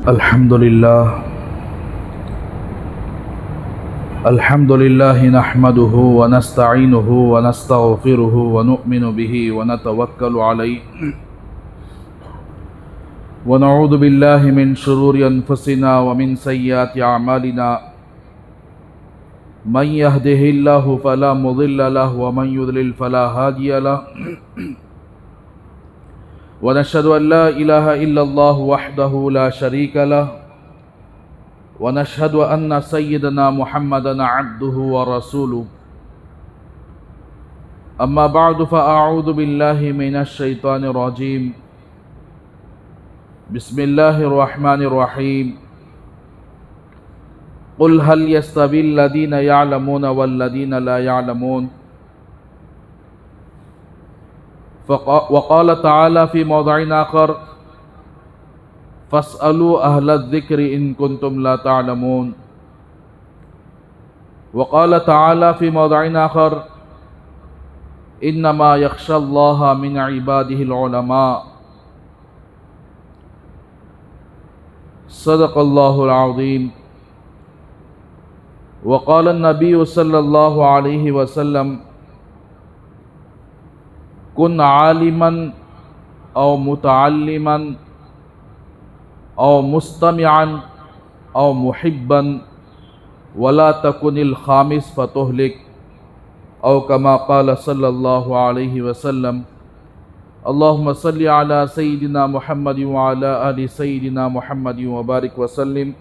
الحمد لله نحمده ونستعينه ونستغفره ونؤمن به ونتوكل عليه ونعوذ بالله من شرور أنفسنا ومن سيئات أعمالنا من يهده الله فلا مضل له ومن يضلل فلا هادي له ونشهد أن لا إله إلا الله وحده لا شريك له ونشهد أن سيدنا محمدا عبده ورسوله أما بعد فأعوذ بالله من الشيطان الرجيم بسم الله الرحمن الرحيم قل هل يستوي الذين يعلمون والذين لا يعلمون وقال تعالى في موضع آخر فاسألوا أهل الذكر إن كنتم لا تعلمون وقال تعالى في موضع آخر إنما يخشى الله من عباده العلماء صدق الله العظيم وقال النبي صلى الله عليه وسلم كن عالما أو متعلما أو مستمعا أو محبا ولا تكن الخامس فتهلك أو كما قال صلى الله عليه وسلم اللهم صل على سيدنا محمد وعلى آل سيدنا محمد وبارك وسلم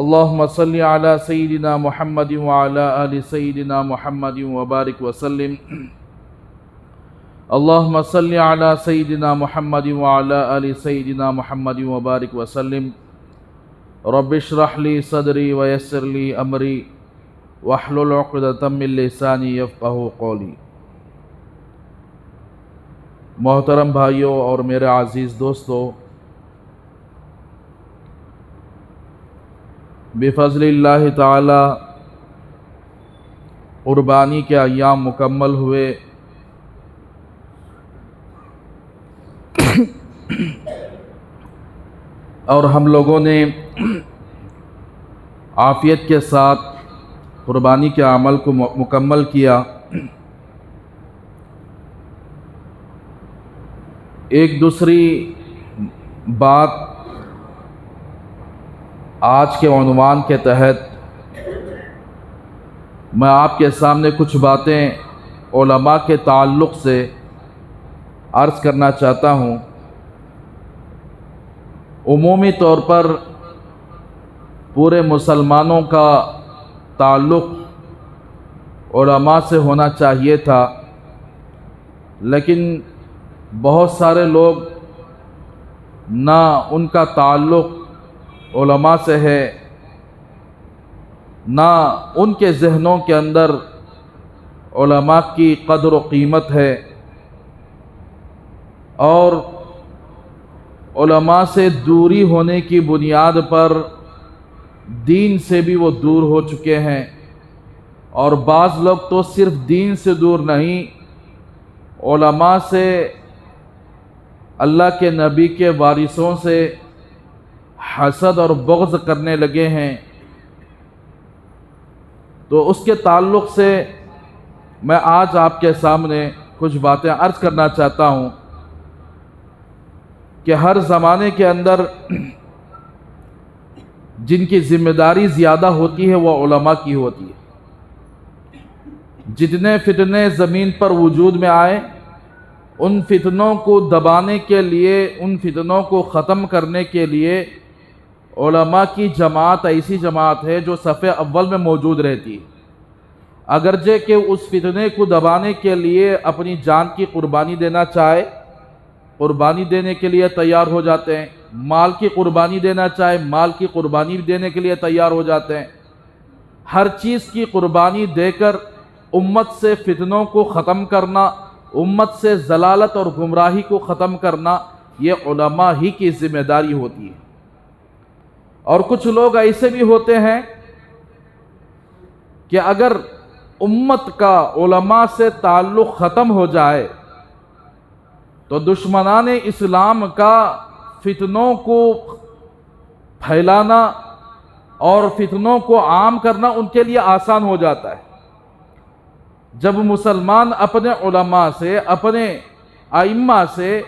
اللهم صل على سيدنا محمد وعلى آل سيدنا محمد وبارك وسلم اللهم صل على سيدنا محمد وعلى آل سيدنا محمد وبارك وسلم رب اشرح لي صدري ويسر لي أمري واحلل عقدة من لساني يفقهوا قولي محترم بھائیوں اور میرے عزیز دوستو، بفضل اللہ تعالی قربانی کے ایام مکمل ہوئے اور ہم لوگوں نے عافیت کے ساتھ قربانی کے عمل کو مکمل کیا۔ ایک دوسری بات آج کے عنوان کے تحت میں آپ کے سامنے کچھ باتیں علماء کے تعلق سے عرض کرنا چاہتا ہوں۔ عمومی طور پر پورے مسلمانوں کا تعلق علماء سے ہونا چاہیے تھا، لیکن بہت سارے لوگ نہ ان کا تعلق علماء سے ہے، نہ ان کے ذہنوں کے اندر علماء کی قدر و قیمت ہے، اور علماء سے دوری ہونے کی بنیاد پر دین سے بھی وہ دور ہو چکے ہیں، اور بعض لوگ تو صرف دین سے دور نہیں، علماء سے، اللہ کے نبی کے وارثوں سے حسد اور بغض کرنے لگے ہیں۔ تو اس کے تعلق سے میں آج آپ کے سامنے کچھ باتیں عرض کرنا چاہتا ہوں کہ ہر زمانے کے اندر جن کی ذمہ داری زیادہ ہوتی ہے وہ علماء کی ہوتی ہے۔ جتنے فتنے زمین پر وجود میں آئے، ان فتنوں کو دبانے کے لیے، ان فتنوں کو ختم کرنے کے لیے علماء کی جماعت ایسی جماعت ہے جو صف اول میں موجود رہتی ہے، اگرچہ کہ اس فتنے کو دبانے کے لیے اپنی جان کی قربانی دینا چاہے، قربانی دینے کے لیے تیار ہو جاتے ہیں، مال کی قربانی دینا چاہے مال کی قربانی دینے کے لیے تیار ہو جاتے ہیں۔ ہر چیز کی قربانی دے کر امت سے فتنوں کو ختم کرنا، امت سے ضلالت اور گمراہی کو ختم کرنا، یہ علماء ہی کی ذمہ داری ہوتی ہے۔ اور کچھ لوگ ایسے بھی ہوتے ہیں کہ اگر امت کا علماء سے تعلق ختم ہو جائے تو دشمنان اسلام کا فتنوں کو پھیلانا اور فتنوں کو عام کرنا ان کے لیے آسان ہو جاتا ہے۔ جب مسلمان اپنے علماء سے، اپنے ائمہ سے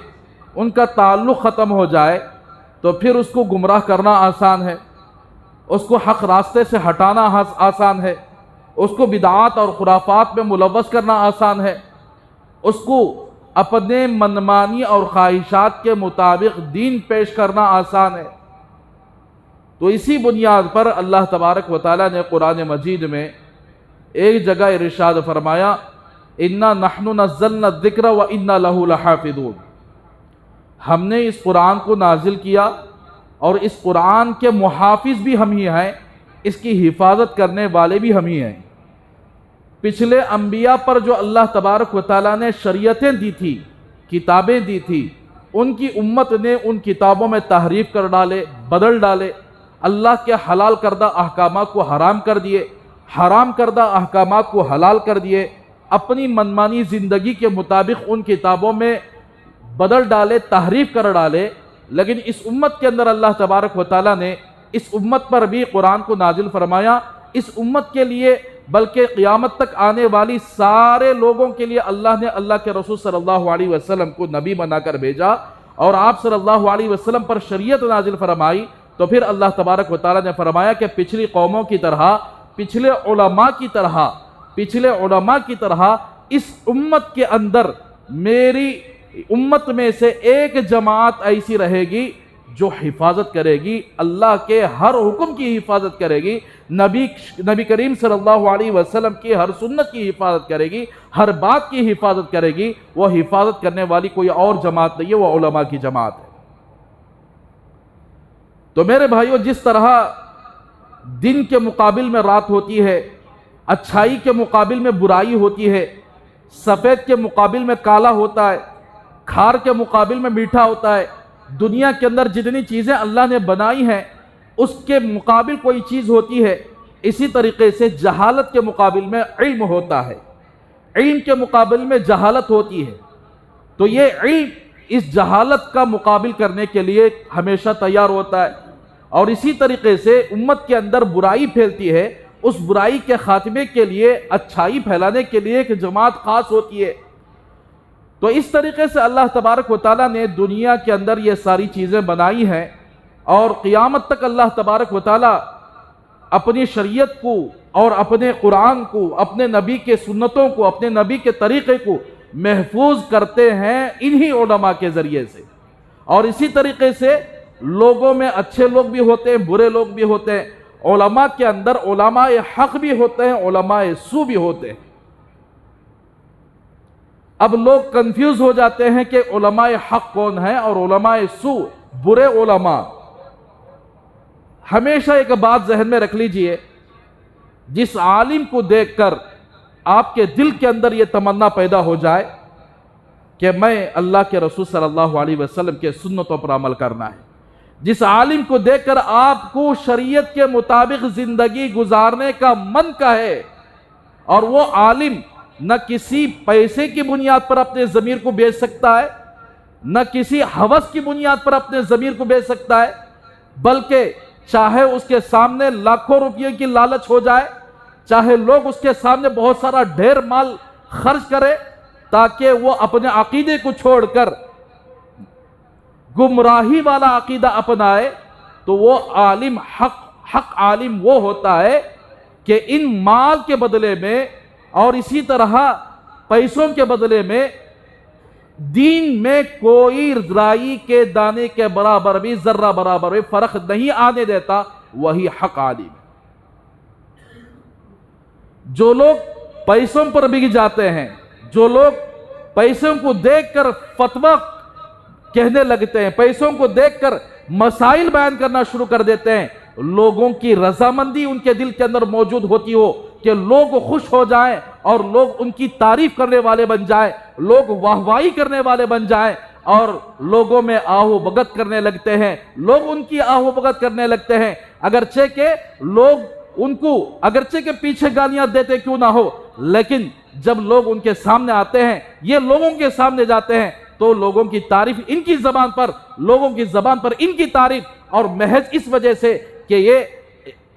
ان کا تعلق ختم ہو جائے تو پھر اس کو گمراہ کرنا آسان ہے، اس کو حق راستے سے ہٹانا آسان ہے، اس کو بدعات اور خرافات میں ملوث کرنا آسان ہے، اس کو اپنے منمانی اور خواہشات کے مطابق دین پیش کرنا آسان ہے۔ تو اسی بنیاد پر اللہ تبارک و تعالیٰ نے قرآن مجید میں ایک جگہ ارشاد فرمایا اِنَّا نَحْنُ نَزَّلْنَا الذِّكْرَ وَإِنَّا لَهُ لَحَافِظُونَ، ہم نے اس قرآن کو نازل کیا اور اس قرآن کے محافظ بھی ہم ہی ہیں، اس کی حفاظت کرنے والے بھی ہم ہی ہیں۔ پچھلے انبیاء پر جو اللہ تبارک و تعالیٰ نے شریعتیں دی تھی، کتابیں دی تھی، ان کی امت نے ان کتابوں میں تحریف کر ڈالے، بدل ڈالے، اللہ کے حلال کردہ احکامات کو حرام کر دیے، حرام کردہ احکامات کو حلال کر دیے، اپنی منمانی زندگی کے مطابق ان کتابوں میں بدل ڈالے، تحریف کر ڈالے۔ لیکن اس امت کے اندر اللہ تبارک و تعالیٰ نے اس امت پر بھی قرآن کو نازل فرمایا، اس امت کے لیے بلکہ قیامت تک آنے والی سارے لوگوں کے لیے اللہ نے اللہ کے رسول صلی اللہ علیہ وسلم کو نبی بنا کر بھیجا اور آپ صلی اللہ علیہ وسلم پر شریعت نازل فرمائی۔ تو پھر اللہ تبارک و تعالیٰ نے فرمایا کہ پچھلی قوموں کی طرح، پچھلے علماء کی طرح اس امت کے اندر میری امت میں سے ایک جماعت ایسی رہے گی جو حفاظت کرے گی، اللہ کے ہر حکم کی حفاظت کرے گی، نبی کریم صلی اللہ علیہ وسلم کی ہر سنت کی حفاظت کرے گی، ہر بات کی حفاظت کرے گی۔ وہ حفاظت کرنے والی کوئی اور جماعت نہیں ہے، وہ علماء کی جماعت ہے۔ تو میرے بھائیو، جس طرح دن کے مقابل میں رات ہوتی ہے، اچھائی کے مقابل میں برائی ہوتی ہے، سفید کے مقابل میں کالا ہوتا ہے، کھار کے مقابل میں میٹھا ہوتا ہے، دنیا کے اندر جتنی چیزیں اللہ نے بنائی ہیں اس کے مقابل کوئی چیز ہوتی ہے، اسی طریقے سے جہالت کے مقابل میں علم ہوتا ہے، علم کے مقابل میں جہالت ہوتی ہے۔ تو یہ علم اس جہالت کا مقابل کرنے کے لیے ہمیشہ تیار ہوتا ہے، اور اسی طریقے سے امت کے اندر برائی پھیلتی ہے، اس برائی کے خاتمے کے لیے، اچھائی پھیلانے کے لیے ایک جماعت خاص ہوتی ہے۔ تو اس طریقے سے اللہ تبارک و تعالیٰ نے دنیا کے اندر یہ ساری چیزیں بنائی ہیں، اور قیامت تک اللہ تبارک و تعالیٰ اپنی شریعت کو اور اپنے قرآن کو، اپنے نبی کے سنتوں کو، اپنے نبی کے طریقے کو محفوظ کرتے ہیں انہی علماء کے ذریعے سے۔ اور اسی طریقے سے لوگوں میں اچھے لوگ بھی ہوتے ہیں، برے لوگ بھی ہوتے ہیں، علماء کے اندر علماء حق بھی ہوتے ہیں، علماء سو بھی ہوتے ہیں۔ اب لوگ کنفیوز ہو جاتے ہیں کہ علماء حق کون ہیں اور علماء سو، برے علماء۔ ہمیشہ ایک بات ذہن میں رکھ لیجئے، جس عالم کو دیکھ کر آپ کے دل کے اندر یہ تمنا پیدا ہو جائے کہ میں اللہ کے رسول صلی اللہ علیہ وسلم کے سنتوں پر عمل کرنا ہے، جس عالم کو دیکھ کر آپ کو شریعت کے مطابق زندگی گزارنے کا من کہے، اور وہ عالم نہ کسی پیسے کی بنیاد پر اپنے ضمیر کو بیچ سکتا ہے، نہ کسی ہوس کی بنیاد پر اپنے ضمیر کو بیچ سکتا ہے، بلکہ چاہے اس کے سامنے لاکھوں روپیے کی لالچ ہو جائے، چاہے لوگ اس کے سامنے بہت سارا ڈھیر مال خرچ کرے تاکہ وہ اپنے عقیدے کو چھوڑ کر گمراہی والا عقیدہ اپنائے، تو وہ عالم حق عالم وہ ہوتا ہے کہ ان مال کے بدلے میں اور اسی طرح پیسوں کے بدلے میں دین میں کوئی رائی کے دانے کے برابر بھی، ذرہ برابر بھی فرق نہیں آنے دیتا، وہی حق عالم ہے۔ جو لوگ پیسوں پر بک جاتے ہیں، جو لوگ پیسوں کو دیکھ کر فتویٰ کہنے لگتے ہیں، پیسوں کو دیکھ کر مسائل بیان کرنا شروع کر دیتے ہیں، لوگوں کی رضامندی ان کے دل کے اندر موجود ہوتی ہو کہ لوگ خوش ہو جائیں اور لوگ ان کی تعریف کرنے والے بن جائیں، لوگ واہوائی کرنے والے بن جائیں، اور لوگوں میں آہو بھگت کرنے لگتے ہیں، لوگ ان کی آہو بھگت کرنے لگتے ہیں، اگرچہ کہ لوگ ان کو اگرچہ کہ پیچھے گالیاں دیتے کیوں نہ ہو، لیکن جب لوگ ان کے سامنے آتے ہیں، یہ لوگوں کے سامنے جاتے ہیں، تو تو لوگوں کی تعریف ان کی زبان پر، لوگوں کی زبان پر ان کی تعریف، اور محض اس وجہ سے کہ یہ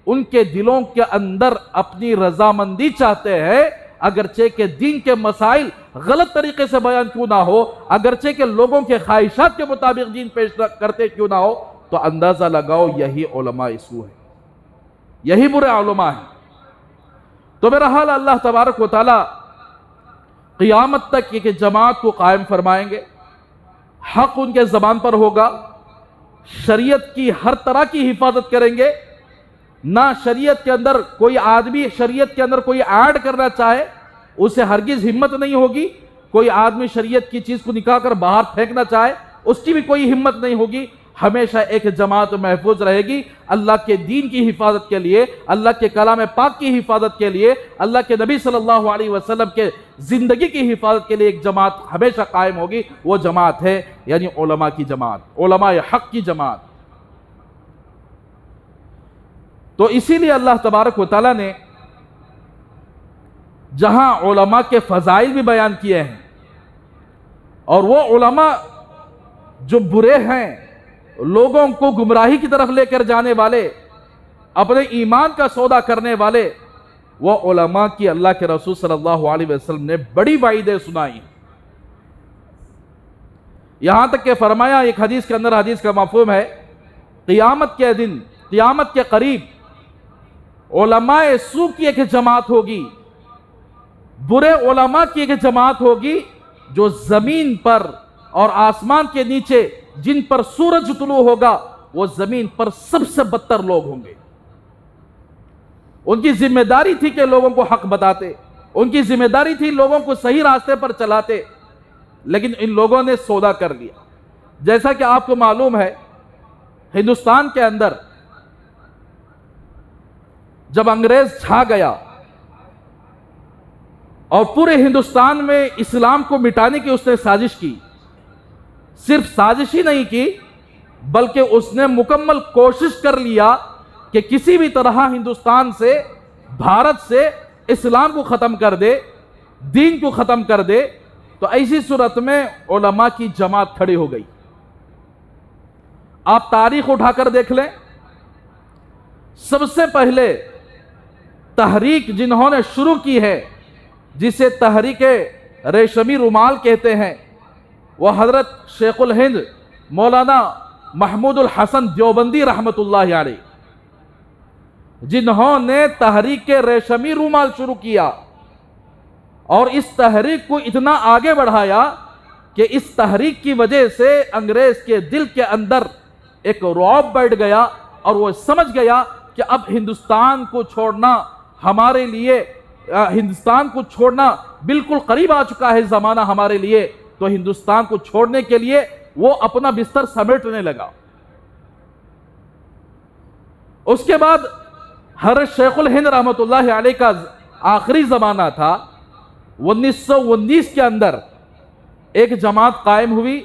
ان کے دلوں کے اندر اپنی رضامندی چاہتے ہیں، اگرچہ کہ دین کے مسائل غلط طریقے سے بیان کیوں نہ ہو، اگرچہ کہ لوگوں کے خواہشات کے مطابق دین پیش کرتے کیوں نہ ہو، تو اندازہ لگاؤ یہی علماء سو ہے، یہی برے علماء ہیں۔ تو میرا حال اللہ تبارک و تعالی قیامت تک ایک جماعت کو قائم فرمائیں گے، حق ان کے زبان پر ہوگا، شریعت کی ہر طرح کی حفاظت کریں گے، نہ شریعت کے اندر کوئی آدمی شریعت کے اندر کوئی ایڈ کرنا چاہے اسے ہرگز ہمت نہیں ہوگی، کوئی آدمی شریعت کی چیز کو نکال کر باہر پھینکنا چاہے اس کی بھی کوئی ہمت نہیں ہوگی۔ ہمیشہ ایک جماعت محفوظ رہے گی اللہ کے دین کی حفاظت کے لیے، اللہ کے کلام پاک کی حفاظت کے لیے، اللہ کے نبی صلی اللہ علیہ وسلم کے زندگی کی حفاظت کے لیے ایک جماعت ہمیشہ قائم ہوگی، وہ جماعت ہے یعنی علماء کی جماعت، علماء حق کی جماعت۔ تو اسی لیے اللہ تبارک و تعالیٰ نے جہاں علماء کے فضائل بھی بیان کیے ہیں، اور وہ علماء جو برے ہیں، لوگوں کو گمراہی کی طرف لے کر جانے والے، اپنے ایمان کا سودا کرنے والے، وہ علماء کی اللہ کے رسول صلی اللہ علیہ وسلم نے بڑی وعیدیں سنائی۔ یہاں تک کہ فرمایا ایک حدیث کے اندر، حدیث کا مفہوم ہے، قیامت کے دن، قیامت کے قریب علماء سو کی ایک جماعت ہوگی، برے علماء کی ایک جماعت ہوگی جو زمین پر اور آسمان کے نیچے جن پر سورج طلوع ہوگا وہ زمین پر سب سے بدتر لوگ ہوں گے۔ ان کی ذمہ داری تھی کہ لوگوں کو حق بتاتے، ان کی ذمہ داری تھی لوگوں کو صحیح راستے پر چلاتے، لیکن ان لوگوں نے سودا کر لیا۔ جیسا کہ آپ کو معلوم ہے ہندوستان کے اندر جب انگریز چھا گیا اور پورے ہندوستان میں اسلام کو مٹانے کی اس نے سازش کی، صرف سازش ہی نہیں کی بلکہ اس نے مکمل کوشش کر لیا کہ کسی بھی طرح ہندوستان سے، بھارت سے اسلام کو ختم کر دے، دین کو ختم کر دے۔ تو ایسی صورت میں علماء کی جماعت کھڑی ہو گئی۔ آپ تاریخ اٹھا کر دیکھ لیں، سب سے پہلے تحریک جنہوں نے شروع کی ہے، جسے تحریک ریشمی رومال کہتے ہیں، وہ حضرت شیخ الہند مولانا محمود الحسن دیوبندی رحمت اللہ علیہ، جنہوں نے تحریک ریشمی رومال شروع کیا اور اس تحریک کو اتنا آگے بڑھایا کہ اس تحریک کی وجہ سے انگریز کے دل کے اندر ایک رعب بیٹھ گیا اور وہ سمجھ گیا کہ اب ہندوستان کو چھوڑنا ہمارے لیے، ہندوستان کو چھوڑنا بالکل قریب آ چکا ہے زمانہ ہمارے لیے۔ تو ہندوستان کو چھوڑنے کے لیے وہ اپنا بستر سمیٹنے لگا۔ اس کے بعد حضرت شیخ الہند رحمت اللہ علیہ کا آخری زمانہ تھا، 1919 کے اندر ایک جماعت قائم ہوئی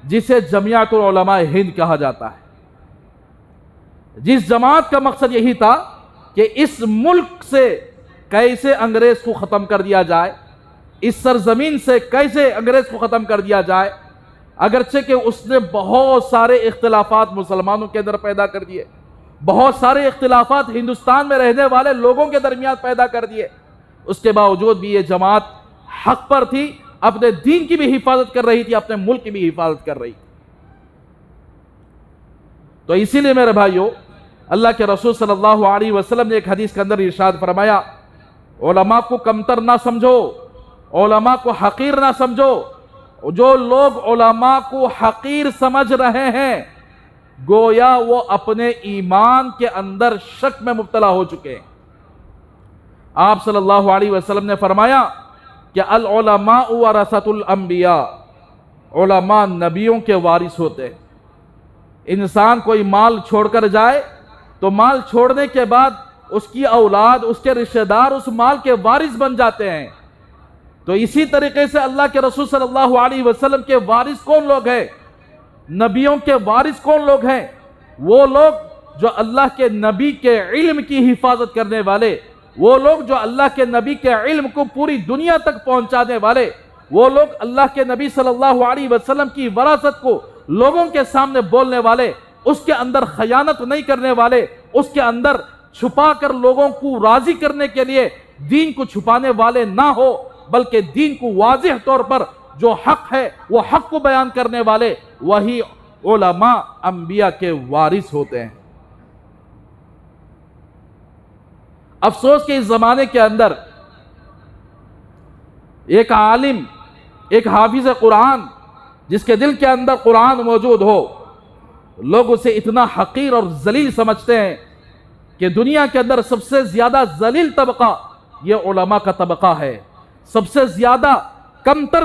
جسے جمعیت العلماء ہند کہا جاتا ہے، جس جماعت کا مقصد یہی تھا کہ اس ملک سے کیسے انگریز کو ختم کر دیا جائے، اس سرزمین سے کیسے انگریز کو ختم کر دیا جائے، اگرچہ کہ اس نے بہت سارے اختلافات مسلمانوں کے اندر پیدا کر دیے، بہت سارے اختلافات ہندوستان میں رہنے والے لوگوں کے درمیان پیدا کر دیے، اس کے باوجود بھی یہ جماعت حق پر تھی، اپنے دین کی بھی حفاظت کر رہی تھی، اپنے ملک کی بھی حفاظت کر رہی تھی۔ تو اسی لیے میرے بھائیو، اللہ کے رسول صلی اللہ علیہ وسلم نے ایک حدیث کے اندر ارشاد فرمایا، علماء کو کمتر نہ سمجھو، علماء کو حقیر نہ سمجھو۔ جو لوگ علماء کو حقیر سمجھ رہے ہیں گویا وہ اپنے ایمان کے اندر شک میں مبتلا ہو چکے ہیں۔ آپ صلی اللہ علیہ وسلم نے فرمایا کہ العلماء ورثۃ الانبیاء، علماء نبیوں کے وارث ہوتے ہیں۔ انسان کوئی مال چھوڑ کر جائے تو مال چھوڑنے کے بعد اس کی اولاد، اس کے رشتہ دار اس مال کے وارث بن جاتے ہیں۔ تو اسی طریقے سے اللہ کے رسول صلی اللہ علیہ وسلم کے وارث کون لوگ ہیں؟ نبیوں کے وارث کون لوگ ہیں؟ وہ لوگ جو اللہ کے نبی کے علم کی حفاظت کرنے والے، وہ لوگ جو اللہ کے نبی کے علم کو پوری دنیا تک پہنچانے والے، وہ لوگ اللہ کے نبی صلی اللہ علیہ وسلم کی وراثت کو لوگوں کے سامنے بولنے والے، اس کے اندر خیانت نہیں کرنے والے، اس کے اندر چھپا کر لوگوں کو راضی کرنے کے لیے دین کو چھپانے والے نہ ہو، بلکہ دین کو واضح طور پر جو حق ہے وہ حق کو بیان کرنے والے، وہی علماء انبیاء کے وارث ہوتے ہیں۔ افسوس کہ اس زمانے کے اندر ایک عالم، ایک حافظ قرآن جس کے دل کے اندر قرآن موجود ہو، لوگ اسے اتنا حقیر اور ذلیل سمجھتے ہیں کہ دنیا کے اندر سب سے زیادہ ذلیل طبقہ یہ علماء کا طبقہ ہے، سب سے زیادہ کمتر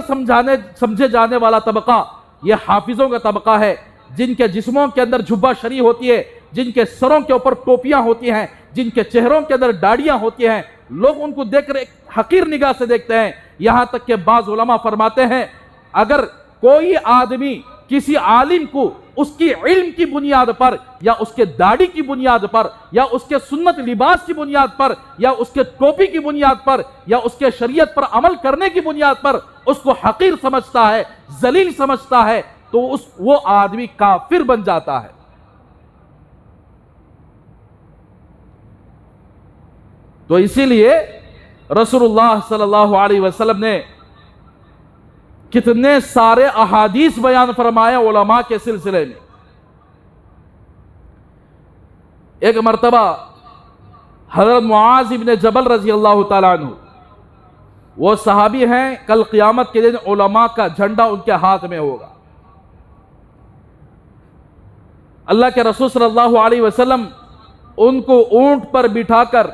سمجھے جانے والا طبقہ یہ حافظوں کا طبقہ ہے، جن کے جسموں کے اندر جھبا شری ہوتی ہے، جن کے سروں کے اوپر ٹوپیاں ہوتی ہیں، جن کے چہروں کے اندر داڑیاں ہوتی ہیں، لوگ ان کو دیکھ کر ایک حقیر نگاہ سے دیکھتے ہیں۔ یہاں تک کہ بعض علماء فرماتے ہیں اگر کوئی آدمی کسی عالم کو اس کی علم کی بنیاد پر یا اس کے داڑھی کی بنیاد پر یا اس کے سنت لباس کی بنیاد پر یا اس کے ٹوپی کی بنیاد پر یا اس کے شریعت پر عمل کرنے کی بنیاد پر اس کو حقیر سمجھتا ہے، ذلیل سمجھتا ہے، تو وہ آدمی کافر بن جاتا ہے۔ تو اسی لیے رسول اللہ صلی اللہ علیہ وسلم نے کتنے سارے احادیث بیان فرمائے علماء کے سلسلے میں۔ ایک مرتبہ حضرت معاذ ابن جبل رضی اللہ تعالیٰ عنہ، وہ صحابی ہیں، کل قیامت کے دن علماء کا جھنڈا ان کے ہاتھ میں ہوگا۔ اللہ کے رسول صلی اللہ علیہ وسلم ان کو اونٹ پر بٹھا کر،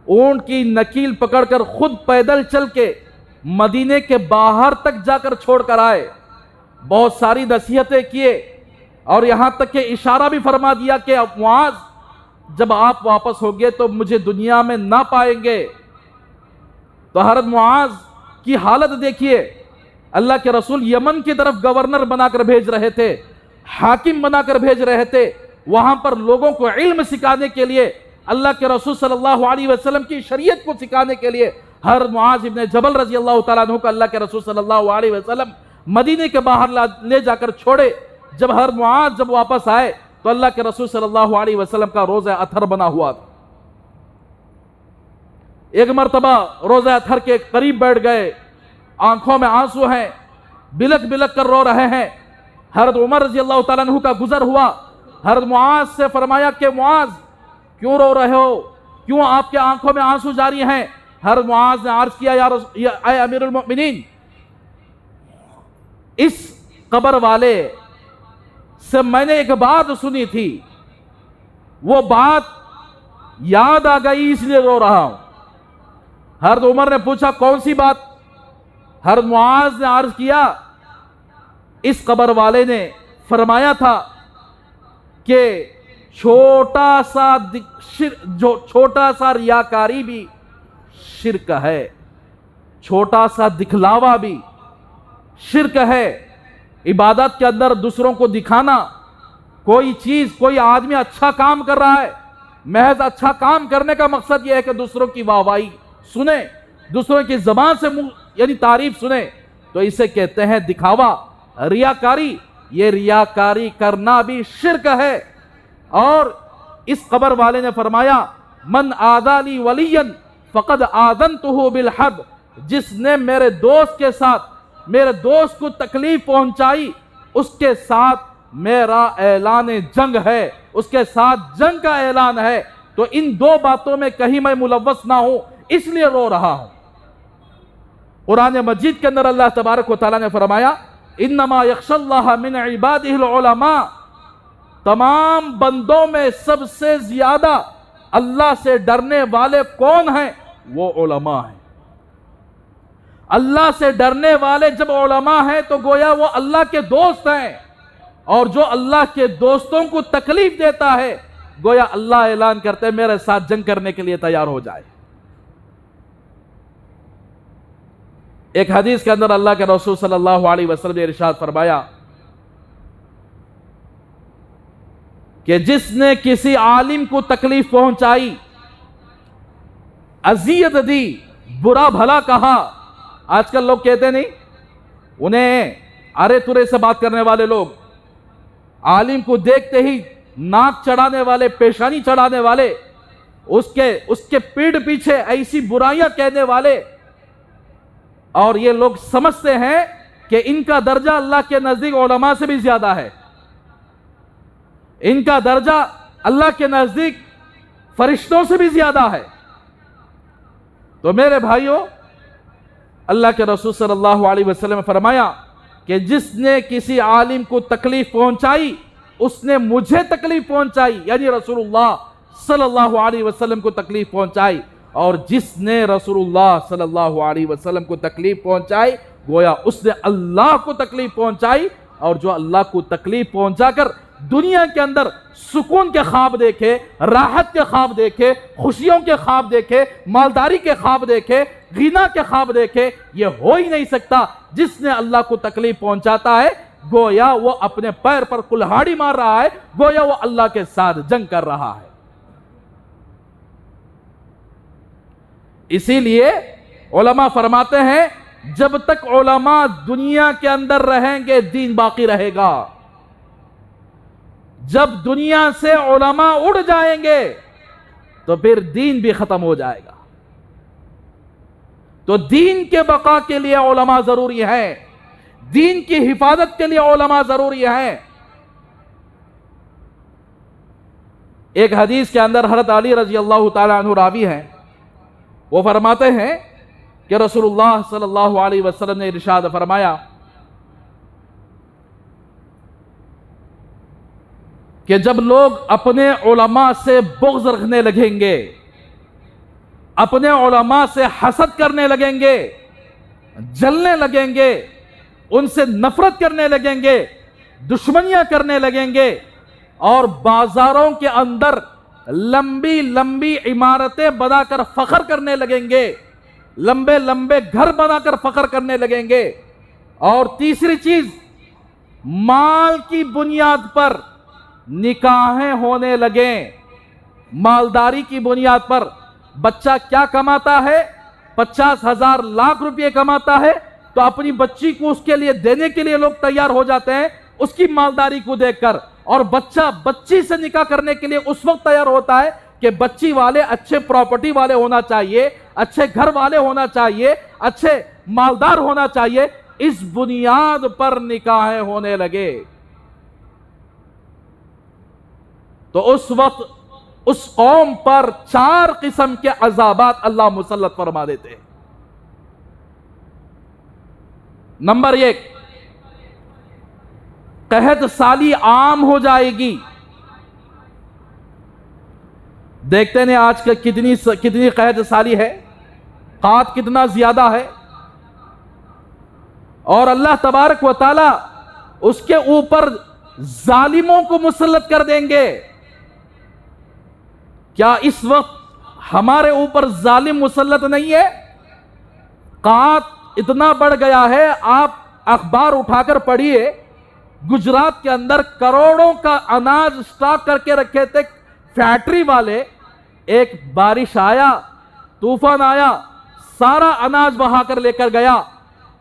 اونٹ کی نکیل پکڑ کر خود پیدل چل کے مدینے کے باہر تک جا کر چھوڑ کر آئے، بہت ساری نصیحتیں کیے، اور یہاں تک کہ اشارہ بھی فرما دیا کہ معاذ جب آپ واپس ہوگے تو مجھے دنیا میں نہ پائیں گے۔ تو حضرت معاذ کی حالت دیکھیے، اللہ کے رسول یمن کی طرف گورنر بنا کر بھیج رہے تھے، حاکم بنا کر بھیج رہے تھے، وہاں پر لوگوں کو علم سکھانے کے لیے، اللہ کے رسول صلی اللہ علیہ وسلم کی شریعت کو سکھانے کے لیے حضرت معاذ ابن جبل رضی اللہ تعالیٰ عنہ کو اللہ کے رسول صلی اللہ علیہ وسلم مدینے کے باہر لے جا کر چھوڑے۔ جب حضرت معاذ جب واپس آئے تو اللہ کے رسول صلی اللہ علیہ وسلم کا روزہ اطہر بنا ہوا تھا۔ ایک مرتبہ روزہ اطہر کے قریب بیٹھ گئے، آنکھوں میں آنسو ہیں، بلک بلک کر رو رہے ہیں۔ حضرت عمر رضی اللہ تعالیٰ عنہ کا گزر ہوا، حضرت معاذ سے فرمایا کہ معاذ کیوں رو رہے ہو، کیوں آپ کے آنکھوں میں آنسو جاری ہیں؟ حضرت معاذ نے عرض کیا یا اے امیر المؤمنین، اس قبر والے سے میں نے ایک بات سنی تھی، وہ بات یاد آ گئی اس لیے رو رہا ہوں۔ حضرت عمر نے پوچھا کون سی بات؟ حضرت معاذ نے عرض کیا اس قبر والے نے فرمایا تھا کہ چھوٹا سا ریاکاری بھی شرک ہے، چھوٹا سا دکھلاوا بھی شرک ہے۔ عبادت کے اندر دوسروں کو دکھانا، کوئی چیز، کوئی آدمی اچھا کام کر رہا ہے، محض اچھا کام کرنے کا مقصد یہ ہے کہ دوسروں کی واہواہی سنیں، دوسروں کی زبان سے یعنی تعریف سنیں، تو اسے کہتے ہیں دکھاوا، ریاکاری۔ یہ ریاکاری کرنا بھی شرک ہے۔ اور اس قبر والے نے فرمایا من آذانی ولیا فقد آذنتہ بالحرب، جس نے میرے دوست کے ساتھ، میرے دوست کو تکلیف پہنچائی، اس کے ساتھ میرا اعلان جنگ ہے، اس کے ساتھ جنگ کا اعلان ہے۔ تو ان دو باتوں میں کہیں میں ملوث نہ ہوں، اس لیے رو رہا ہوں۔ قرآن مجید کے اندر اللہ تبارک و تعالیٰ نے فرمایا انما یخشی اللہ من عبادہ العلماء، تمام بندوں میں سب سے زیادہ اللہ سے ڈرنے والے کون ہیں؟ وہ علماء ہیں۔ اللہ سے ڈرنے والے جب علماء ہیں تو گویا وہ اللہ کے دوست ہیں، اور جو اللہ کے دوستوں کو تکلیف دیتا ہے گویا اللہ اعلان کرتے ہیں میرے ساتھ جنگ کرنے کے لیے تیار ہو جائے۔ ایک حدیث کے اندر اللہ کے رسول صلی اللہ علیہ وسلم نے ارشاد فرمایا کہ جس نے کسی عالم کو تکلیف پہنچائی، اذیت دی، برا بھلا کہا، آج کل لوگ کہتے نہیں, انہیں ارے ترے سے بات کرنے والے لوگ, عالم کو دیکھتے ہی ناک چڑھانے والے, پیشانی چڑھانے والے, اس کے پیٹھ پیچھے ایسی برائیاں کہنے والے, اور یہ لوگ سمجھتے ہیں کہ ان کا درجہ اللہ کے نزدیک علماء سے بھی زیادہ ہے, ان کا درجہ اللہ کے نزدیک فرشتوں سے بھی زیادہ ہے. تو میرے بھائیوں, اللہ کے رسول صلی اللہ علیہ وسلم نے فرمایا کہ جس نے کسی عالم کو تکلیف پہنچائی اس نے مجھے تکلیف پہنچائی, یعنی رسول اللہ صلی اللہ علیہ وسلم کو تکلیف پہنچائی, اور جس نے رسول اللہ صلی اللہ علیہ وسلم کو تکلیف پہنچائی گویا اس نے اللہ کو تکلیف پہنچائی, اور جو اللہ کو تکلیف پہنچا کر دنیا کے اندر سکون کے خواب دیکھے, راحت کے خواب دیکھے, خوشیوں کے خواب دیکھے, مالداری کے خواب دیکھے, غنا کے خواب دیکھے, یہ ہو ہی نہیں سکتا. جس نے اللہ کو تکلیف پہنچاتا ہے گویا وہ اپنے پیر پر کلہاڑی مار رہا ہے, گویا وہ اللہ کے ساتھ جنگ کر رہا ہے. اسی لیے علماء فرماتے ہیں جب تک علماء دنیا کے اندر رہیں گے دین باقی رہے گا, جب دنیا سے علماء اڑ جائیں گے تو پھر دین بھی ختم ہو جائے گا. تو دین کے بقا کے لیے علماء ضروری ہیں, دین کی حفاظت کے لیے علماء ضروری ہیں. ایک حدیث کے اندر حضرت علی رضی اللہ تعالی عنہ راوی ہیں, وہ فرماتے ہیں کہ رسول اللہ صلی اللہ علیہ وسلم نے ارشاد فرمایا کہ جب لوگ اپنے علماء سے بغض رکھنے لگیں گے, اپنے علماء سے حسد کرنے لگیں گے, جلنے لگیں گے, ان سے نفرت کرنے لگیں گے, دشمنیاں کرنے لگیں گے, اور بازاروں کے اندر لمبی لمبی عمارتیں بنا کر فخر کرنے لگیں گے, لمبے لمبے گھر بنا کر فخر کرنے لگیں گے, اور تیسری چیز مال کی بنیاد پر نکاحیں ہونے لگیں, مالداری کی بنیاد پر. بچہ کیا کماتا ہے, 50,000 لاکھ روپے کماتا ہے, تو اپنی بچی کو اس کے لیے دینے کے لیے لوگ تیار ہو جاتے ہیں اس کی مالداری کو دیکھ کر, اور بچہ بچی سے نکاح کرنے کے لیے اس وقت تیار ہوتا ہے کہ بچی والے اچھے پراپرٹی والے ہونا چاہیے, اچھے گھر والے ہونا چاہیے, اچھے مالدار ہونا چاہیے. اس بنیاد پر نکاحیں ہونے لگے تو اس وقت اس قوم پر 4 قسم کے عذابات اللہ مسلط فرما دیتے ہیں. نمبر 1, قحط سالی عام ہو جائے گی. دیکھتے ہیں آج کل کتنی قحط سالی ہے, قحط کتنا زیادہ ہے, اور اللہ تبارک و تعالی اس کے اوپر ظالموں کو مسلط کر دیں گے. کیا اس وقت ہمارے اوپر ظالم مسلط نہیں ہے؟ قحط اتنا بڑھ گیا ہے, آپ اخبار اٹھا کر پڑھیے, گجرات کے اندر کروڑوں کا اناج سٹاک کر کے رکھے تھے فیکٹری والے, ایک بارش آیا, طوفان آیا, سارا اناج بہا کر لے کر گیا.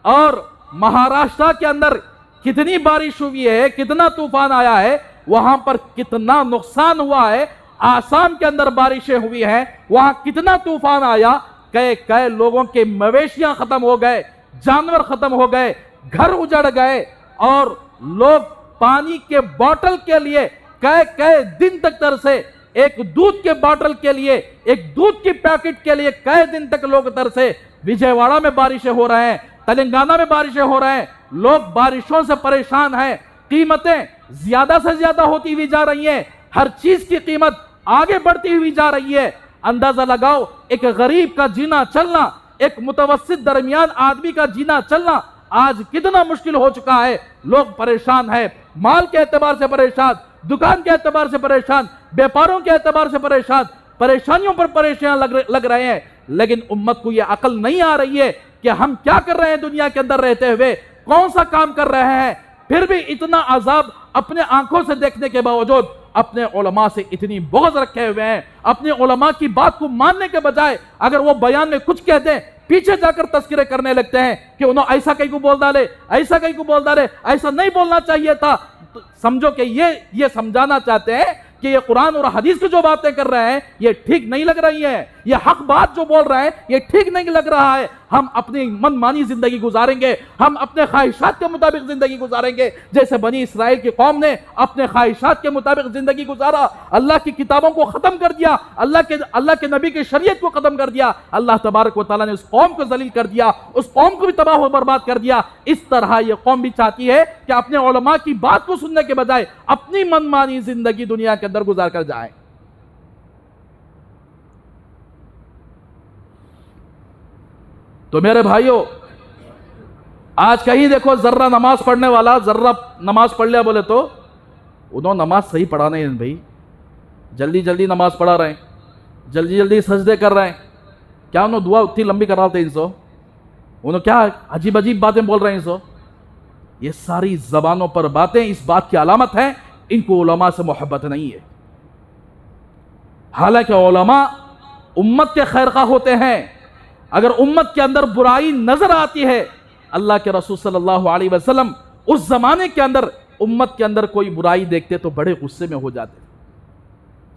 اور مہاراشٹر کے اندر کتنی بارش ہوئی ہے, کتنا طوفان آیا ہے, وہاں پر کتنا نقصان ہوا ہے. آسام کے اندر بارشیں ہوئی ہیں, وہاں کتنا طوفان آیا, کئی لوگوں کے مویشیاں ختم ہو گئے, جانور ختم ہو گئے, گھر اجڑ گئے, اور لوگ پانی کے بوتل کے لیے کئی دن تک ترسے, ایک دودھ کے بوتل کے لیے, ایک دودھ کی پیکٹ کے لیے کئی دن تک لوگ ترسے. وجے واڑہ میں بارشیں ہو رہے ہیں, تلنگانہ میں بارشیں ہو رہے ہیں, لوگ بارشوں سے پریشان ہیں, قیمتیں زیادہ سے زیادہ ہوتی ہوئی جا رہی ہیں, ہر چیز کی قیمت آگے بڑھتی ہوئی جا رہی ہے. اندازہ لگاؤ ایک غریب کا جینا چلنا, ایک متوسط درمیان آدمی کا جینا چلنا آج کتنا مشکل ہو چکا ہے. لوگ پریشان ہیں, مال کے اعتبار سے پریشان, دکان کے اعتبار سے پریشان, بیپاروں کے اعتبار سے پریشان, پریشانیوں پر پریشان لگ رہے ہیں. لیکن امت کو یہ عقل نہیں آ رہی ہے کہ ہم کیا کر رہے ہیں دنیا کے اندر رہتے ہوئے, کون سا کام کر رہے ہیں, پھر بھی اتنا عذاب اپنے آنکھوں سے دیکھنے کے باوجود اپنے علماء سے اتنی بغض رکھے ہوئے ہیں، اپنے علماء کی بات کو ماننے کے بجائے اگر وہ بیان میں کچھ کہہ دیں پیچھے جا کر تذکرے کرنے لگتے ہیں کہ انہوں ایسا کہیں کو بول ڈالے، ایسا کہیں کو بول ڈالے، ایسا نہیں بولنا چاہیے تھا. تو سمجھو کہ یہ سمجھانا چاہتے ہیں کہ یہ قرآن اور حدیث کی جو باتیں کر رہے ہیں یہ ٹھیک نہیں لگ رہی ہیں، یہ حق بات جو بول رہے ہیں یہ ٹھیک نہیں لگ رہا ہے. ہم اپنی من مانی زندگی گزاریں گے، ہم اپنے خواہشات کے مطابق زندگی گزاریں گے، جیسے بنی اسرائیل کی قوم نے اپنے خواہشات کے مطابق زندگی گزارا، اللہ کی کتابوں کو ختم کر دیا، اللہ کے نبی کی شریعت کو ختم کر دیا. اللہ تبارک و تعالیٰ نے اس قوم کو ذلیل کر دیا، اس قوم کو بھی تباہ و برباد کر دیا. اس طرح یہ قوم بھی چاہتی ہے کہ اپنے علماء کی بات کو سننے کے بجائے اپنی من مانی زندگی دنیا کے اندر گزار کر جائیں. تو میرے بھائیوں، آج کہیں دیکھو ذرہ نماز پڑھنے والا ذرہ نماز پڑھ لیا بولے تو انہوں نماز صحیح پڑھا نہیں ہے بھائی، جلدی جلدی نماز پڑھا رہے ہیں، جلدی جلدی سجدے کر رہے ہیں. کیا انہوں دعا اتنی لمبی کرا رہے ہیں؟ انہوں کیا عجیب عجیب باتیں بول رہے ہیں؟ یہ ساری زبانوں پر باتیں اس بات کی علامت ہیں ان کو علماء سے محبت نہیں ہے. حالانکہ علماء امت کے خیر خواہ ہوتے ہیں. اگر امت کے اندر برائی نظر آتی ہے، اللہ کے رسول صلی اللہ علیہ وسلم اس زمانے کے اندر امت کے اندر کوئی برائی دیکھتے تو بڑے غصے میں ہو جاتے.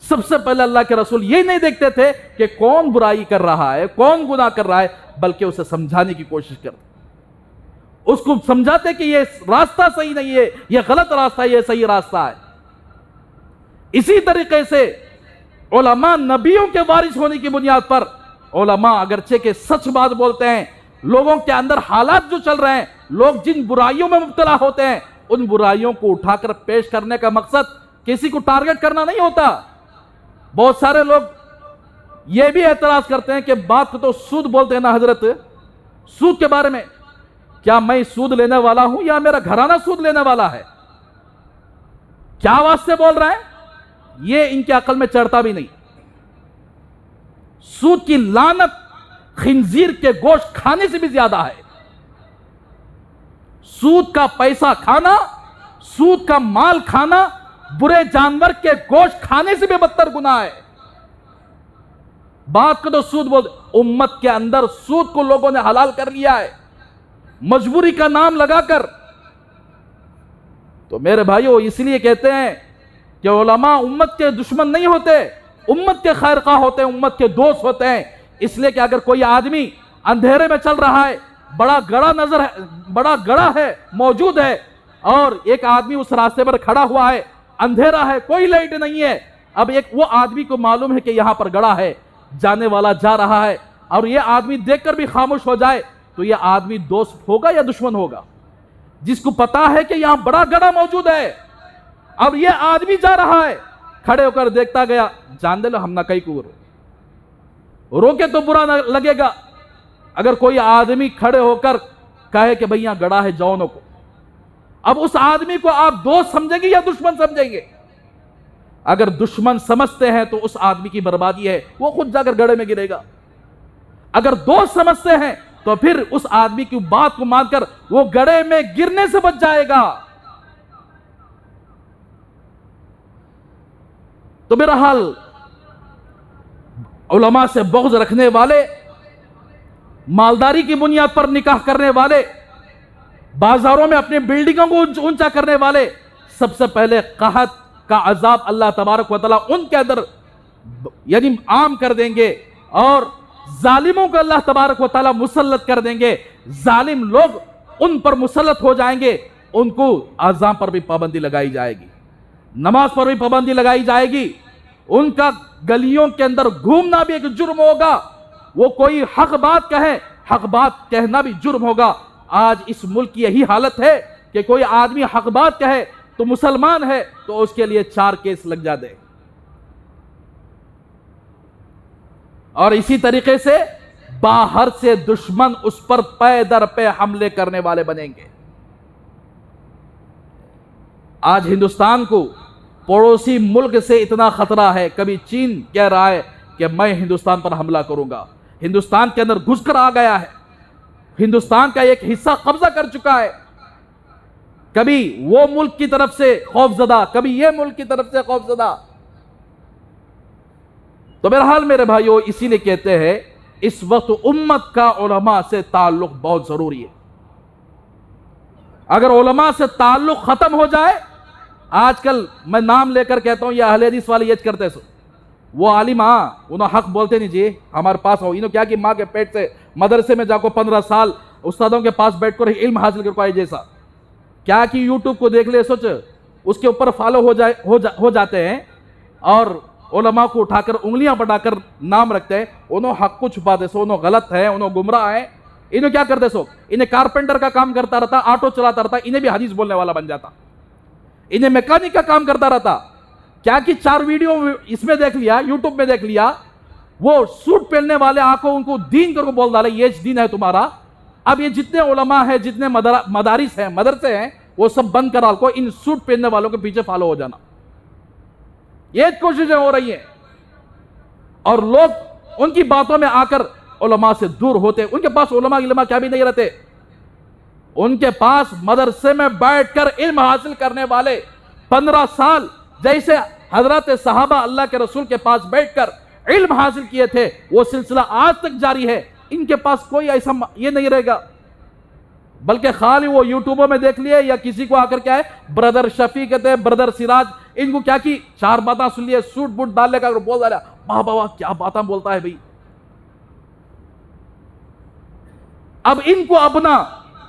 سب سے پہلے اللہ کے رسول یہ نہیں دیکھتے تھے کہ کون برائی کر رہا ہے، کون گناہ کر رہا ہے، بلکہ اسے سمجھانے کی کوشش کرتے، اس کو سمجھاتے کہ یہ راستہ صحیح نہیں ہے، یہ غلط راستہ ہے، یہ صحیح راستہ ہے. اسی طریقے سے علماء نبیوں کے وارث ہونے کی بنیاد پر علماء اگرچہ کہ سچ بات بولتے ہیں، لوگوں کے اندر حالات جو چل رہے ہیں، لوگ جن برائیوں میں مبتلا ہوتے ہیں ان برائیوں کو اٹھا کر پیش کرنے کا مقصد کسی کو ٹارگٹ کرنا نہیں ہوتا. بہت سارے لوگ یہ بھی اعتراض کرتے ہیں کہ بات کو تو سود بولتے ہیں نا حضرت، سود کے بارے میں کیا میں سود لینے والا ہوں یا میرا گھرانہ سود لینے والا ہے؟ کیا واسطے بول رہا ہے؟ یہ ان کی عقل میں چڑھتا بھی نہیں. سود کی لعنت خنزیر کے گوشت کھانے سے بھی زیادہ ہے. سود کا پیسہ کھانا، سود کا مال کھانا برے جانور کے گوشت کھانے سے بھی بدتر گناہ ہے. بات کو تو سود بول، امت کے اندر سود کو لوگوں نے حلال کر لیا ہے مجبوری کا نام لگا کر. تو میرے بھائیو اس لیے کہتے ہیں کہ علماء امت کے دشمن نہیں ہوتے، امت کے خیر خواہ ہوتے ہیں، امت کے دوست ہوتے ہیں. اس لیے کہ اگر کوئی آدمی اندھیرے میں چل رہا ہے، بڑا گڑھا ہے موجود ہے، اور ایک آدمی اس راستے پر کھڑا ہوا ہے، اندھیرا ہے، کوئی لائٹ نہیں ہے، اب وہ آدمی کو معلوم ہے کہ یہاں پر گڑھا ہے، جانے والا جا رہا ہے، اور یہ آدمی دیکھ کر بھی خاموش ہو جائے تو یہ آدمی دوست ہوگا یا دشمن ہوگا؟ جس کو پتا ہے کہ یہاں بڑا گڑھا موجود ہے، اب یہ آدمی جا رہا ہے، کھڑے ہو کر دیکھتا گیا، جان دے لو ہم نہ کئی کو روکے تو برا نہ لگے گا. اگر کوئی آدمی کھڑے ہو کر کہے کہ بھئی یہاں گڑھا ہے جاؤ نہ کو، اب اس آدمی کو آپ دوست سمجھیں گے یا دشمن سمجھیں گے؟ اگر دشمن سمجھتے ہیں تو اس آدمی کی بربادی ہے، وہ خود جا کر گڑھے میں گرے گا. اگر دوست سمجھتے ہیں تو پھر اس آدمی کی بات کو مان کر وہ گڑھے میں گرنے سے بچ جائے گا. تو بہرحال علماء سے بغض رکھنے والے، مالداری کی بنیاد پر نکاح کرنے والے، بازاروں میں اپنی بلڈنگوں کو اونچا کرنے والے، سب سے پہلے قحط کا عذاب اللہ تبارک و تعالیٰ ان کے اندر یعنی عام کر دیں گے، اور ظالموں کو اللہ تبارک و تعالیٰ مسلط کر دیں گے. ظالم لوگ ان پر مسلط ہو جائیں گے، ان کو اذان پر بھی پابندی لگائی جائے گی، نماز پر بھی پابندی لگائی جائے گی، ان کا گلیوں کے اندر گھومنا بھی ایک جرم ہوگا. وہ کوئی حق بات کہے، حق بات کہنا بھی جرم ہوگا. آج اس ملک کی یہی حالت ہے کہ کوئی آدمی حق بات کہے تو مسلمان ہے تو اس کے لیے 4 کیس لگ جاتے. اور اسی طریقے سے باہر سے دشمن اس پر پے در پے حملے کرنے والے بنیں گے. آج ہندوستان کو پڑوسی ملک سے اتنا خطرہ ہے، کبھی چین کہہ رہا ہے کہ میں ہندوستان پر حملہ کروں گا، ہندوستان کے اندر گھس کر آ گیا ہے، ہندوستان کا ایک حصہ قبضہ کر چکا ہے. کبھی وہ ملک کی طرف سے خوف زدہ، کبھی یہ ملک کی طرف سے خوف زدہ۔ تو بہرحال میرے بھائیوں، اسی لیے کہتے ہیں اس وقت امت کا علماء سے تعلق بہت ضروری ہے۔ اگر علماء سے تعلق ختم ہو جائے، آج کل میں نام لے کر کہتا ہوں یہ اہل حدیث والے یہ کرتے سو، وہ عالم انہوں حق بولتے نہیں جی ہمارے پاس ہو، انہوں کیا کہ ماں کے پیٹ سے مدرسے میں جا کو 15 سال استادوں کے پاس بیٹھ کر علم حاصل کر پائے، جیسا کیا کہ یوٹیوب کو دیکھ لے سوچ اس کے اوپر فالو ہو جاتے ہیں اور علماء کو اٹھا کر انگلیاں بڑھا کر نام رکھتے ہیں، انہوں حق کو چھپاتے سو، انہوں غلط ہے، انہوں گمراہ ہیں۔ انہوں کیا کرتے سو، انہیں کارپینٹر کا کام کرتا رہتا، آٹو چلاتا رہتا، انہیں بھی حدیث بولنے والا بن جاتا، انہیں میکینک کا کام کرتا رہتا، کیا کہ 4 ویڈیو اس میں دیکھ لیا، یوٹیوب میں دیکھ لیا، وہ سوٹ پہننے والے آنکھوں ان کو دین کر کو بول ڈالے یہ دین ہے تمہارا۔ اب یہ جتنے علماء ہیں، جتنے مدارس ہیں، مدرسے ہیں، وہ سب بند کرا کو ان سوٹ پہننے والوں کے پیچھے فالو ہو جانا، یہ کوششیں ہو رہی ہیں، اور لوگ ان کی باتوں میں آ کر علماء سے دور ہوتے۔ ان کے پاس علماء کیا بھی نہیں رہتے، ان کے پاس مدرسے میں بیٹھ کر علم حاصل کرنے والے 15 سال جیسے حضرات صحابہ اللہ کے رسول کے پاس بیٹھ کر علم حاصل کیے تھے، وہ سلسلہ آج تک جاری ہے۔ ان کے پاس کوئی ایسا یہ نہیں رہے گا، بلکہ خالی وہ یوٹیوبوں میں دیکھ لیے یا کسی کو آ کر کیا ہے بردر شفیع کہتے ہیں، بردر سراج، ان کو کیا کی 4 باتیں سن لیے، سوٹ بوٹ ڈال لے کر بول ڈالا، واہ واہ کیا باتیں بولتا ہے بھائی۔ اب ان کو اپنا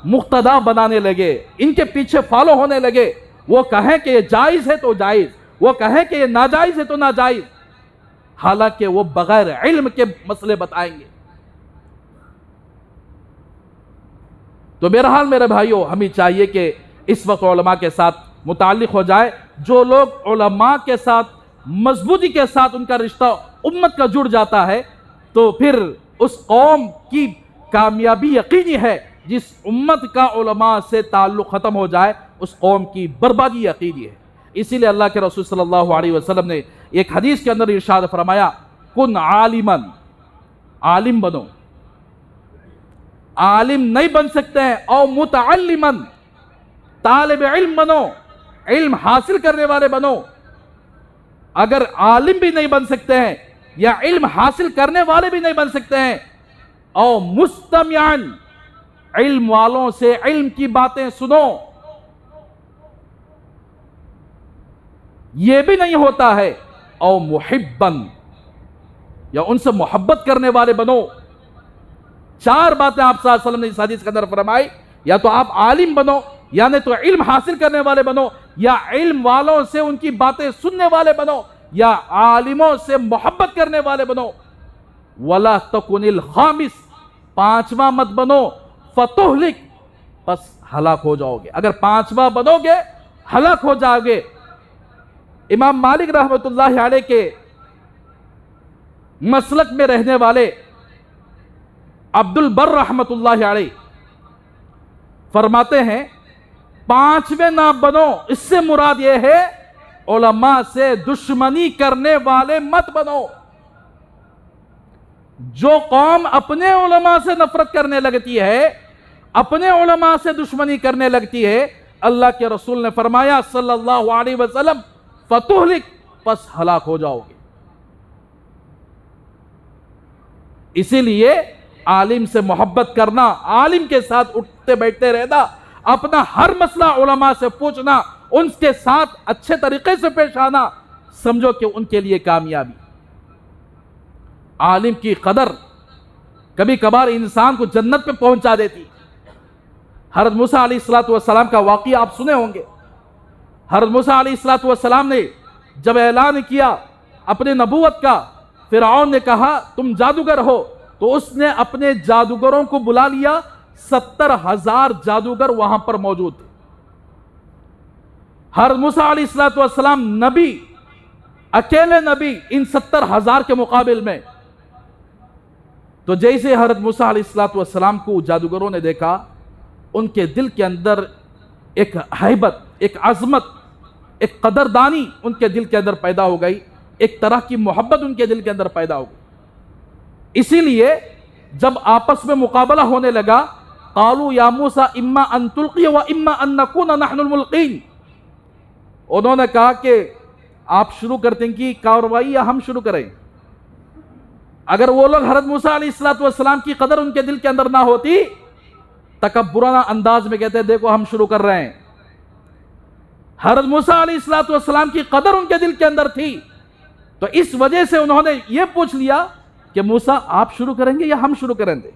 مقتدا بنانے لگے، ان کے پیچھے فالو ہونے لگے، وہ کہیں کہ یہ جائز ہے تو جائز، وہ کہیں کہ یہ ناجائز ہے تو ناجائز، حالانکہ وہ بغیر علم کے مسئلے بتائیں گے۔ تو بہرحال میرے بھائیوں، ہمیں چاہیے کہ اس وقت علماء کے ساتھ متعلق ہو جائے۔ جو لوگ علماء کے ساتھ مضبوطی کے ساتھ ان کا رشتہ امت کا جڑ جاتا ہے، تو پھر اس قوم کی کامیابی یقینی ہے۔ جس امت کا علماء سے تعلق ختم ہو جائے، اس قوم کی بربادی یقینی ہے۔ اسی لیے اللہ کے رسول صلی اللہ علیہ وسلم نے ایک حدیث کے اندر ارشاد فرمایا، کن عالماً، عالم بنو، عالم نہیں بن سکتے ہیں، او متعلماً، طالب علم بنو، علم حاصل کرنے والے بنو۔ اگر عالم بھی نہیں بن سکتے ہیں یا علم حاصل کرنے والے بھی نہیں بن سکتے ہیں، او مستمعاً، علم والوں سے علم کی باتیں سنو، یہ بھی نہیں ہوتا ہے، او محباً، یا ان سے محبت کرنے والے بنو۔ 4 باتیں آپ صلی اللہ علیہ وسلم نے اس حدیث کے اندر فرمائی، یا تو آپ عالم بنو، یعنی تو علم حاصل کرنے والے بنو، یا علم والوں سے ان کی باتیں سننے والے بنو، یا عالموں سے محبت کرنے والے بنو۔ وَلَا تَكُنِ الْخَامِسِ، 5واں مت بنو، فَتُهْلِكْ، بس ہلاک ہو جاؤ گے۔ اگر 5واں بنو گے ہلاک ہو جاؤ گے۔ امام مالک رحمۃ اللہ علیہ کے مسلک میں رہنے والے عبد البر رحمۃ اللہ علیہ فرماتے ہیں، 5ویں نہ بنو، اس سے مراد یہ ہے علماء سے دشمنی کرنے والے مت بنو۔ جو قوم اپنے علماء سے نفرت کرنے لگتی ہے، اپنے علماء سے دشمنی کرنے لگتی ہے، اللہ کے رسول نے فرمایا صلی اللہ علیہ وسلم، فَتُهْلِكْ، پس ہلاک ہو جاؤ گے۔ اسی لیے عالم سے محبت کرنا، عالم کے ساتھ اٹھتے بیٹھتے رہنا، اپنا ہر مسئلہ علماء سے پوچھنا، ان کے ساتھ اچھے طریقے سے پیش آنا، سمجھو کہ ان کے لیے کامیابی۔ عالم کی قدر کبھی کبھار انسان کو جنت پہ پہنچا دیتی۔ حضرت موسیٰ علیہ السلام کا واقعہ آپ سنے ہوں گے۔ حضرت موسیٰ علیہ السلام نے جب اعلان کیا اپنے نبوت کا، فرعون نے کہا تم جادوگر ہو، تو اس نے اپنے جادوگروں کو بلا لیا، 70,000 جادوگر وہاں پر موجود تھے۔ حضرت موسیٰ علیہ السلام نبی، اکیلے نبی ان 70,000 کے مقابل میں۔ تو جیسے حضرت موسیٰ علیہ السلام کو جادوگروں نے دیکھا، ان کے دل کے اندر ایک ہیبت، ایک عظمت، ایک قدردانی ان کے دل کے اندر پیدا ہو گئی، ایک طرح کی محبت ان کے دل کے اندر پیدا ہو گئی۔ اسی لیے جب آپس میں مقابلہ ہونے لگا، قالوا یا موسیٰ اما ان تلقی و اما ان نکون نحن الملقین، انہوں نے کہا کہ آپ شروع کرتے ہیں کہ کارروائی یا ہم شروع کریں؟ اگر وہ لوگ حضرت موسیٰ علیہ السلام کی قدر ان کے دل کے اندر نہ ہوتی، تکبرانہ انداز میں کہتے دیکھو ہم شروع کر رہے ہیں. حضرت موسیٰ علیہ السلام کی قدر ان کے دل کے اندر تھی، تو اس وجہ سے انہوں نے یہ پوچھ لیا کہ موسیٰ آپ شروع کریں گے یا ہم شروع کریں گے؟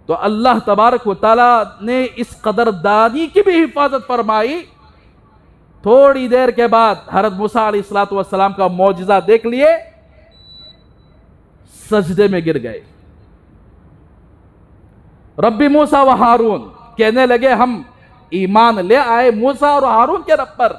تو اللہ تبارک و تعالیٰ نے اس قدردانی کی بھی حفاظت فرمائی. تھوڑی دیر کے بعد حضرت موسیٰ علیہ السلام کا معجزہ دیکھ لیے، سجدے میں گر گئے. رب موسیٰ و ہارون، کہنے لگے ہم ایمان لے آئے موسیٰ اور ہارون کے رب پر.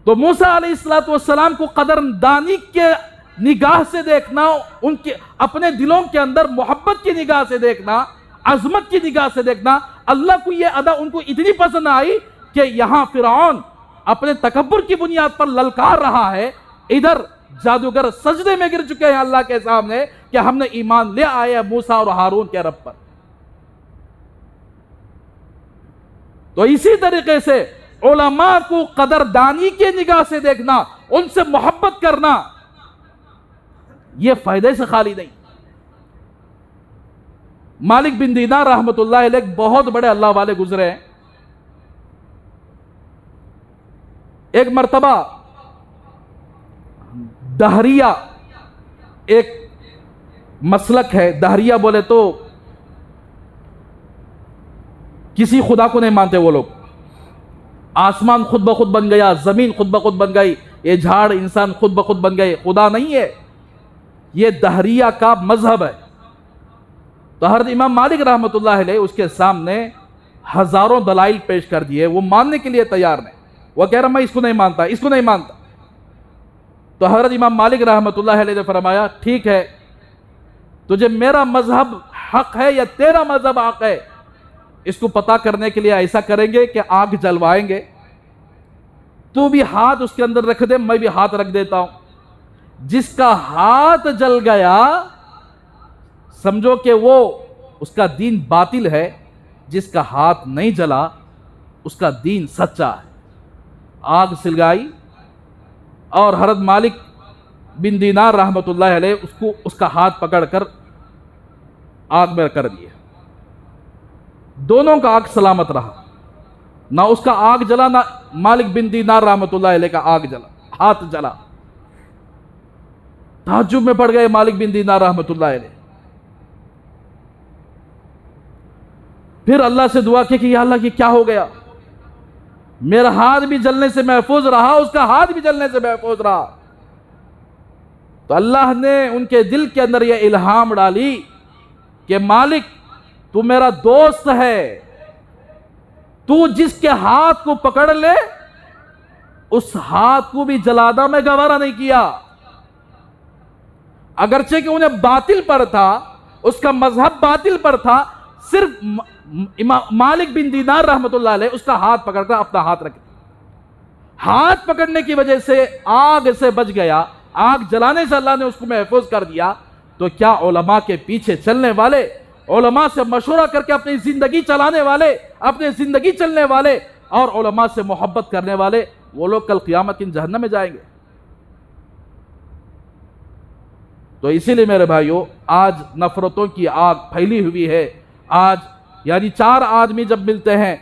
تو موسیٰ علیہ السلام کو قدردانی کے نگاہ سے دیکھنا، ان کے اپنے دلوں کے اندر محبت کی نگاہ سے دیکھنا، عظمت کی نگاہ سے دیکھنا، اللہ کو یہ ادا ان کو اتنی پسند آئی کہ یہاں فرعون اپنے تکبر کی بنیاد پر للکار رہا ہے، ادھر جادوگر سجدے میں گر چکے ہیں اللہ کے سامنے کہ ہم نے ایمان لے آئے موسیٰ اور ہارون کے رب پر. تو اسی طریقے سے علماء کو قدردانی کے نگاہ سے دیکھنا، ان سے محبت کرنا، یہ فائدے سے خالی نہیں. مالک بن دینار رحمت اللہ علیہ ایک بہت بڑے اللہ والے گزرے ہیں. ایک مرتبہ دہریہ ایک مسلک ہے، دہریہ بولے تو کسی خدا کو نہیں مانتے وہ لوگ. آسمان خود بخود بن گیا، زمین خود بخود بن گئی، یہ جھاڑ انسان خود بخود بن گئے، خدا نہیں ہے. یہ دہریہ کا مذہب ہے. تو حضرت امام مالک رحمت اللہ علیہ اس کے سامنے ہزاروں دلائل پیش کر دیے، وہ ماننے کے لیے تیار نہیں. وہ کہہ رہا میں اس کو نہیں مانتا، اس کو نہیں مانتا. تو حضرت امام مالک رحمت اللہ علیہ نے فرمایا ٹھیک ہے، تجھے میرا مذہب حق ہے یا تیرا مذہب حق ہے، اس کو پتہ کرنے کے لیے ایسا کریں گے کہ آگ جلوائیں گے. تو بھی ہاتھ اس کے اندر رکھ دے، میں بھی ہاتھ رکھ دیتا ہوں. جس کا ہاتھ جل گیا سمجھو کہ وہ اس کا دین باطل ہے، جس کا ہاتھ نہیں جلا اس کا دین سچا ہے. آگ سلگائی اور حضرت مالک بن دینار رحمت اللہ علیہ اس کا ہاتھ پکڑ کر آگ میں کر دیا. دونوں کا آگ سلامت رہا، نہ اس کا آگ جلا نہ مالک بن دینار رحمت اللہ علیہ کا آگ جلا، ہاتھ جلا. تعجب میں پڑ گئے مالک بن دینار رحمت اللہ علیہ. پھر اللہ سے دعا کی کہ یا اللہ کی کیا ہو گیا، میرا ہاتھ بھی جلنے سے محفوظ رہا، اس کا ہاتھ بھی جلنے سے محفوظ رہا. تو اللہ نے ان کے دل کے اندر یہ الہام ڈالی کہ مالک تو میرا دوست ہے، تو جس کے ہاتھ کو پکڑ لے اس ہاتھ کو بھی جلانا میں گوارا نہیں کیا. اگرچہ کہ انہیں باطل پر تھا، اس کا مذہب باطل پر تھا، صرف مالک بن دینار رحمت اللہ علیہ اس کا ہاتھ پکڑ کر اپنا ہاتھ رکھ دیا. ہاتھ پکڑنے کی وجہ سے آگ سے بچ گیا، آگ جلانے سے اللہ نے اس کو محفوظ کر دیا. تو کیا علماء کے پیچھے چلنے والے، علماء سے مشورہ کر کے اپنی زندگی چلانے والے، اپنی زندگی چلنے والے اور علماء سے محبت کرنے والے، وہ لوگ کل قیامت کی جہنم میں جائیں گے. تو اسی لیے میرے بھائیو آج نفرتوں کی آگ پھیلی ہوئی ہے. آج یعنی چار آدمی جب ملتے ہیں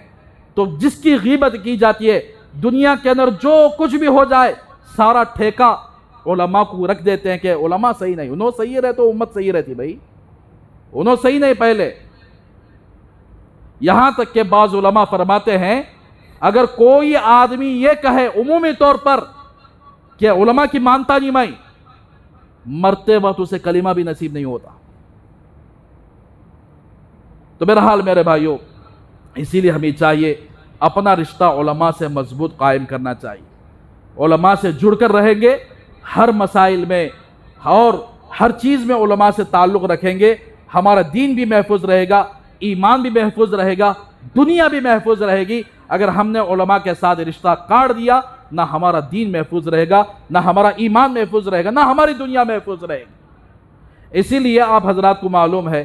تو جس کی غیبت کی جاتی ہے، دنیا کے اندر جو کچھ بھی ہو جائے سارا ٹھیکہ علماء کو رکھ دیتے ہیں کہ علماء صحیح نہیں، انہوں صحیح رہے تو امت صحیح رہتی. بھائی انہوں صحیح نہیں پہلے. یہاں تک کہ بعض علماء فرماتے ہیں اگر کوئی آدمی یہ کہے عمومی طور پر کہ علماء کی مانتا نہیں میں، مرتے وقت اسے کلمہ بھی نصیب نہیں ہوتا. تو بہرحال میرے بھائیوں اسی لیے ہمیں چاہیے اپنا رشتہ علماء سے مضبوط قائم کرنا چاہیے. علماء سے جڑ کر رہیں گے، ہر مسائل میں اور ہر چیز میں علماء سے تعلق رکھیں گے، ہمارا دین بھی محفوظ رہے گا، ایمان بھی محفوظ رہے گا، دنیا بھی محفوظ رہے گی. اگر ہم نے علماء کے ساتھ رشتہ کاٹ دیا، نہ ہمارا دین محفوظ رہے گا، نہ ہمارا ایمان محفوظ رہے گا، نہ ہماری دنیا محفوظ رہے گی. اسی لیے آپ حضرات کو معلوم ہے